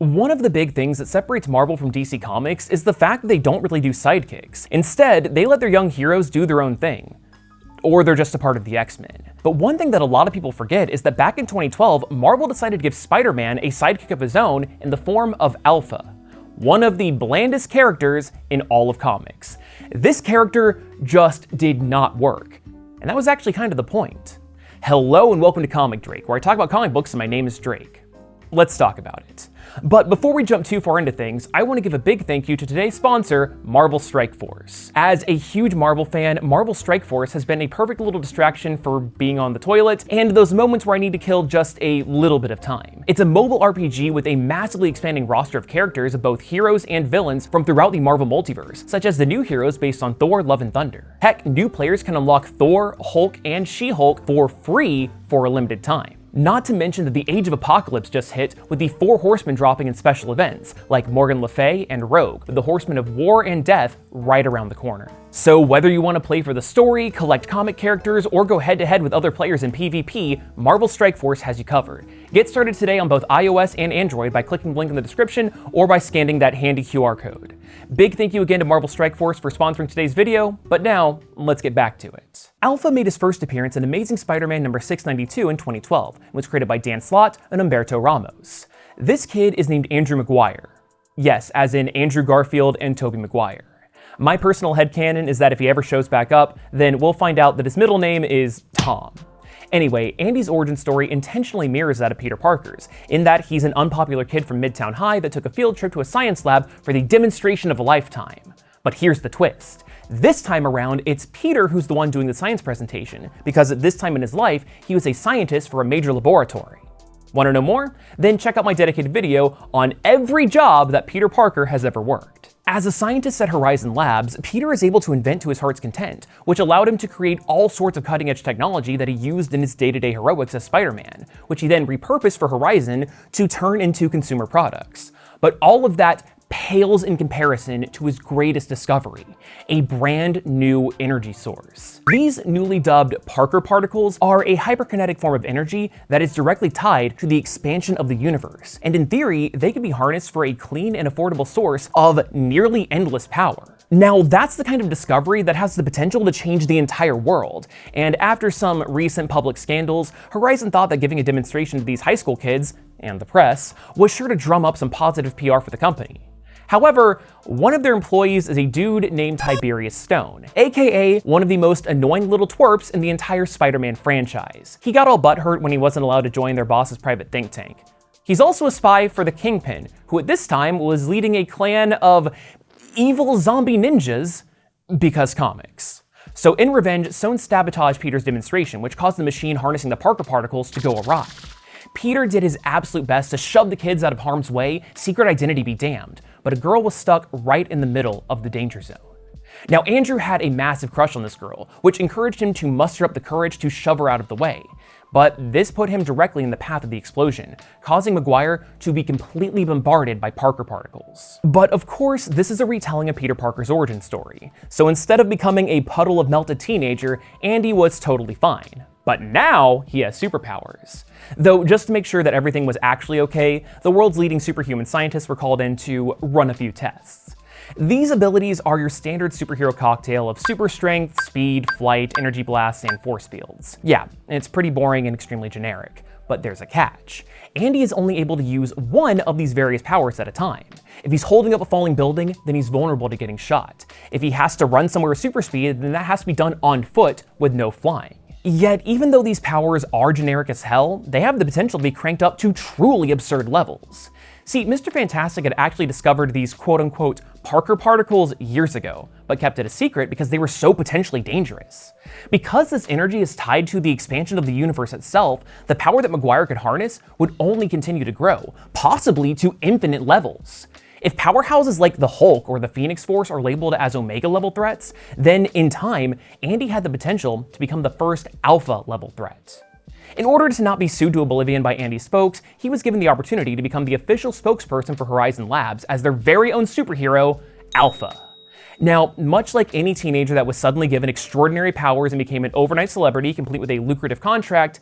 One of the big things that separates Marvel from DC Comics is the fact that they don't really do sidekicks. Instead, they let their young heroes do their own thing. Or they're just a part of the X-Men. But one thing that a lot of people forget is that back in 2012, Marvel decided to give Spider-Man a sidekick of his own in the form of Alpha, one of the blandest characters in all of comics. This character just did not work. And that was actually kind of the point. Hello and welcome to Comic Drake, where I talk about comic books and my name is Drake. Let's talk about it. But before we jump too far into things, I want to give a big thank you to today's sponsor, Marvel Strikeforce. As a huge Marvel fan, Marvel Strikeforce has been a perfect little distraction for being on the toilet and those moments where I need to kill just a little bit of time. It's a mobile RPG with a massively expanding roster of characters of both heroes and villains from throughout the Marvel multiverse, such as the new heroes based on Thor, Love and Thunder. Heck, new players can unlock Thor, Hulk, and She-Hulk for free for a limited time. Not to mention that the Age of Apocalypse just hit with the 4 Horsemen dropping in special events, like Morgan Le Fay and Rogue, with the Horsemen of War and Death right around the corner. So whether you want to play for the story, collect comic characters, or go head-to-head with other players in PvP, Marvel Strikeforce has you covered. Get started today on both iOS and Android by clicking the link in the description or by scanning that handy QR code. Big thank you again to Marvel Strikeforce for sponsoring today's video, but now, let's get back to it. Alpha made his first appearance in Amazing Spider-Man number 692 in 2012, and was created by Dan Slott and Humberto Ramos. This kid is named Andrew Maguire. Yes, as in Andrew Garfield and Tobey Maguire. My personal headcanon is that if he ever shows back up, then we'll find out that his middle name is Tom. Anyway, Andy's origin story intentionally mirrors that of Peter Parker's, in that he's an unpopular kid from Midtown High that took a field trip to a science lab for the demonstration of a lifetime. But here's the twist. This time around, it's Peter who's the one doing the science presentation, because at this time in his life, he was a scientist for a major laboratory. Want to know more? Then check out my dedicated video on every job that Peter Parker has ever worked. As a scientist at Horizon Labs, Peter is able to invent to his heart's content, which allowed him to create all sorts of cutting-edge technology that he used in his day-to-day heroics as Spider-Man, which he then repurposed for Horizon to turn into consumer products. But all of that pales in comparison to his greatest discovery, a brand new energy source. These newly dubbed Parker particles are a hyperkinetic form of energy that is directly tied to the expansion of the universe, and in theory, they can be harnessed for a clean and affordable source of nearly endless power. Now, that's the kind of discovery that has the potential to change the entire world, and after some recent public scandals, Horizon thought that giving a demonstration to these high school kids, and the press, was sure to drum up some positive PR for the company. However, one of their employees is a dude named Tiberius Stone, aka one of the most annoying little twerps in the entire Spider-Man franchise. He got all butthurt when he wasn't allowed to join their boss's private think tank. He's also a spy for the Kingpin, who at this time was leading a clan of evil zombie ninjas, because comics. So in revenge, Stone sabotaged Peter's demonstration, which caused the machine harnessing the Parker particles to go awry. Peter did his absolute best to shove the kids out of harm's way, secret identity be damned, but a girl was stuck right in the middle of the danger zone. Now, Andrew had a massive crush on this girl, which encouraged him to muster up the courage to shove her out of the way. But this put him directly in the path of the explosion, causing Maguire to be completely bombarded by Parker particles. But of course, this is a retelling of Peter Parker's origin story, so instead of becoming a puddle of melted teenager, Andy was totally fine. But now, he has superpowers. Though, just to make sure that everything was actually okay, the world's leading superhuman scientists were called in to run a few tests. These abilities are your standard superhero cocktail of super strength, speed, flight, energy blasts, and force fields. Yeah, it's pretty boring and extremely generic, but there's a catch. Andy is only able to use one of these various powers at a time. If he's holding up a falling building, then he's vulnerable to getting shot. If he has to run somewhere with super speed, then that has to be done on foot with no flying. Yet, even though these powers are generic as hell, they have the potential to be cranked up to truly absurd levels. See, Mr. Fantastic had actually discovered these quote-unquote Parker particles years ago, but kept it a secret because they were so potentially dangerous. Because this energy is tied to the expansion of the universe itself, the power that Maguire could harness would only continue to grow, possibly to infinite levels. If powerhouses like the Hulk or the Phoenix Force are labeled as Omega-level threats, then in time, Andy had the potential to become the first Alpha-level threat. In order to not be sued to oblivion by Andy's folks, he was given the opportunity to become the official spokesperson for Horizon Labs as their very own superhero, Alpha. Now, much like any teenager that was suddenly given extraordinary powers and became an overnight celebrity complete with a lucrative contract,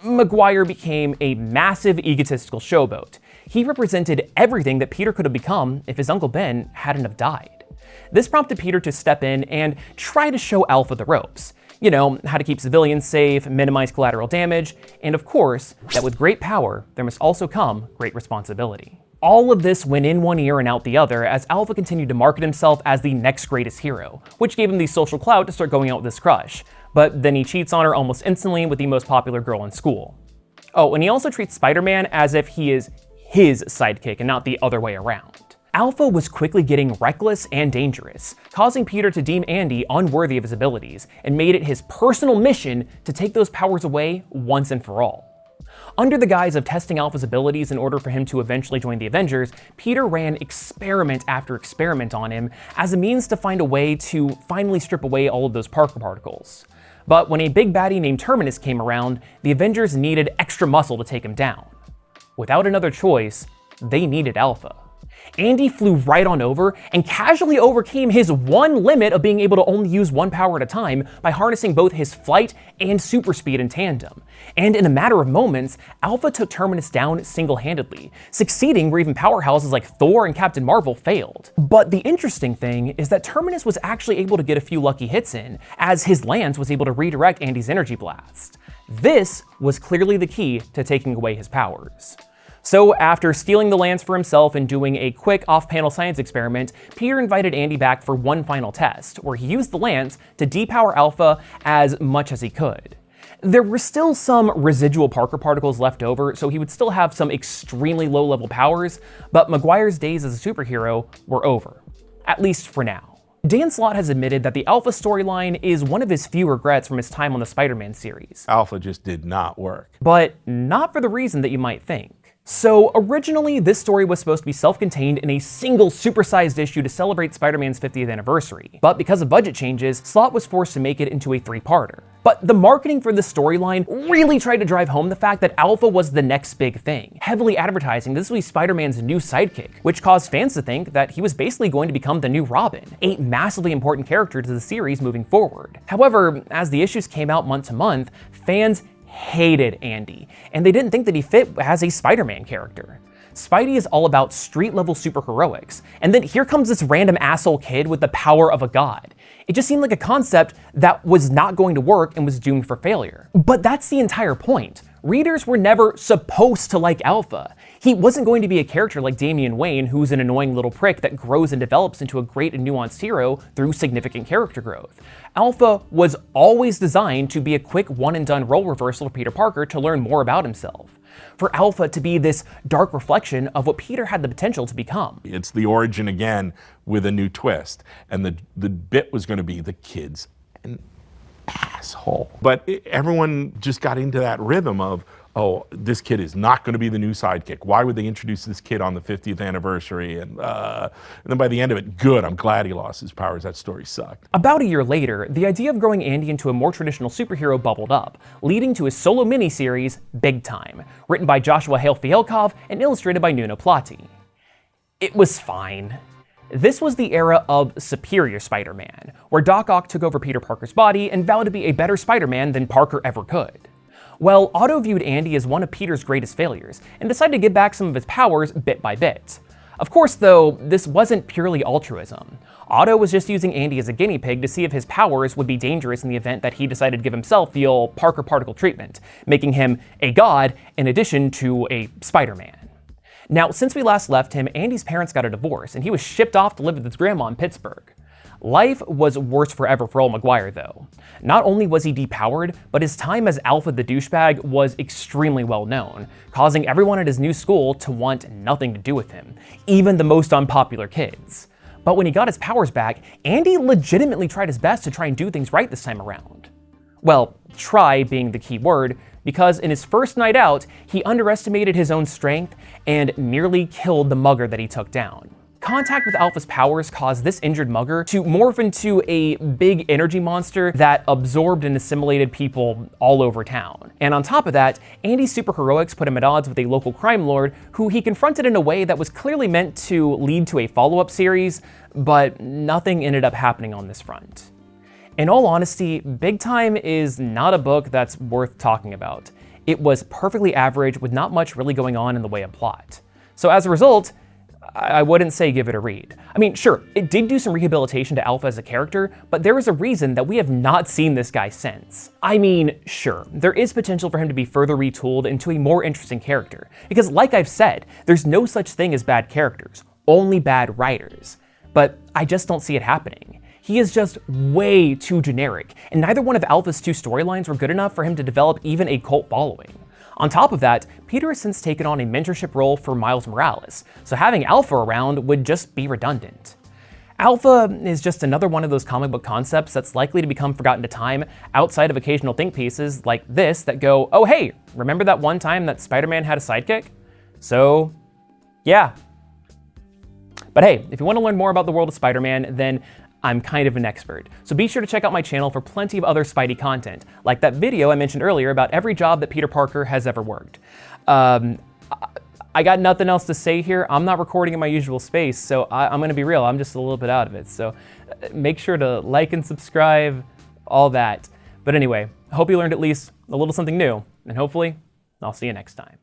Maguire became a massive egotistical showboat. He represented everything that Peter could have become if his Uncle Ben hadn't have died. This prompted Peter to step in and try to show Alpha the ropes. You know, how to keep civilians safe, minimize collateral damage, and of course, that with great power, there must also come great responsibility. All of this went in one ear and out the other as Alpha continued to market himself as the next greatest hero, which gave him the social clout to start going out with his crush. But then he cheats on her almost instantly with the most popular girl in school. Oh, and he also treats Spider-Man as if he is his sidekick and not the other way around. Alpha was quickly getting reckless and dangerous, causing Peter to deem Andy unworthy of his abilities, and made it his personal mission to take those powers away once and for all. Under the guise of testing Alpha's abilities in order for him to eventually join the Avengers, Peter ran experiment after experiment on him as a means to find a way to finally strip away all of those Parker particles. But when a big baddie named Terminus came around, the Avengers needed extra muscle to take him down. Without another choice, they needed Alpha. Andy flew right on over and casually overcame his one limit of being able to only use one power at a time by harnessing both his flight and super speed in tandem. And in a matter of moments, Alpha took Terminus down single-handedly, succeeding where even powerhouses like Thor and Captain Marvel failed. But the interesting thing is that Terminus was actually able to get a few lucky hits in, as his lance was able to redirect Andy's energy blast. This was clearly the key to taking away his powers. So after stealing the lance for himself and doing a quick off-panel science experiment, Peter invited Andy back for one final test, where he used the lance to depower Alpha as much as he could. There were still some residual Parker particles left over, so he would still have some extremely low-level powers, but Maguire's days as a superhero were over, at least for now. Dan Slott has admitted that the Alpha storyline is one of his few regrets from his time on the Spider-Man series. Alpha just did not work. But not for the reason that you might think. So originally, this story was supposed to be self-contained in a single supersized issue to celebrate Spider-Man's 50th anniversary, but because of budget changes, Slott was forced to make it into a three-parter. But the marketing for this storyline really tried to drive home the fact that Alpha was the next big thing, heavily advertising this would be Spider-Man's new sidekick, which caused fans to think that he was basically going to become the new Robin, a massively important character to the series moving forward. However, as the issues came out month to month, fans hated Andy, and they didn't think that he fit as a Spider-Man character. Spidey is all about street-level superheroics, and then here comes this random asshole kid with the power of a god. It just seemed like a concept that was not going to work and was doomed for failure. But that's the entire point. Readers were never supposed to like Alpha. He wasn't going to be a character like Damian Wayne, who's an annoying little prick that grows and develops into a great and nuanced hero through significant character growth. Alpha was always designed to be a quick one-and-done role reversal for Peter Parker to learn more about himself. For Alpha to be this dark reflection of what Peter had the potential to become. It's the origin again with a new twist, and the bit was going to be the kid's an asshole. But everyone just got into that rhythm of, oh, this kid is not going to be the new sidekick. Why would they introduce this kid on the 50th anniversary? And then by the end of it, good, I'm glad he lost his powers. That story sucked. About a year later, the idea of growing Andy into a more traditional superhero bubbled up, leading to his solo miniseries, Big Time, written by Joshua Hale-Fialkov and illustrated by Nuno Plati. It was fine. This was the era of Superior Spider-Man, where Doc Ock took over Peter Parker's body and vowed to be a better Spider-Man than Parker ever could. Well, Otto viewed Andy as one of Peter's greatest failures, and decided to give back some of his powers bit by bit. Of course, though, this wasn't purely altruism. Otto was just using Andy as a guinea pig to see if his powers would be dangerous in the event that he decided to give himself the old Parker particle treatment, making him a god in addition to a Spider-Man. Now, since we last left him, Andy's parents got a divorce, and he was shipped off to live with his grandma in Pittsburgh. Life was worse forever for old Maguire, though. Not only was he depowered, but his time as Alpha the douchebag was extremely well known, causing everyone at his new school to want nothing to do with him, even the most unpopular kids. But when he got his powers back, Andy legitimately tried his best to try and do things right this time around. Well, try being the key word, because in his first night out, he underestimated his own strength and nearly killed the mugger that he took down. Contact with Alpha's powers caused this injured mugger to morph into a big energy monster that absorbed and assimilated people all over town. And on top of that, Andy's superheroics put him at odds with a local crime lord who he confronted in a way that was clearly meant to lead to a follow-up series, but nothing ended up happening on this front. In all honesty, Big Time is not a book that's worth talking about. It was perfectly average with not much really going on in the way of plot. So as a result, I wouldn't say give it a read. I mean, sure, it did do some rehabilitation to Alpha as a character, but there is a reason that we have not seen this guy since. I mean, sure, there is potential for him to be further retooled into a more interesting character, because like I've said, there's no such thing as bad characters, only bad writers. But I just don't see it happening. He is just way too generic, and neither one of Alpha's two storylines were good enough for him to develop even a cult following. On top of that, Peter has since taken on a mentorship role for Miles Morales, so having Alpha around would just be redundant. Alpha is just another one of those comic book concepts that's likely to become forgotten to time outside of occasional think pieces like this that go, oh hey, remember that one time that Spider-Man had a sidekick? So, yeah. But hey, if you want to learn more about the world of Spider-Man, then I'm kind of an expert. So be sure to check out my channel for plenty of other Spidey content, like that video I mentioned earlier about every job that Peter Parker has ever worked. I got nothing else to say here. I'm not recording in my usual space, so I'm gonna be real, I'm just a little bit out of it. So make sure to like and subscribe, all that. But anyway, I hope you learned at least a little something new, and hopefully, I'll see you next time.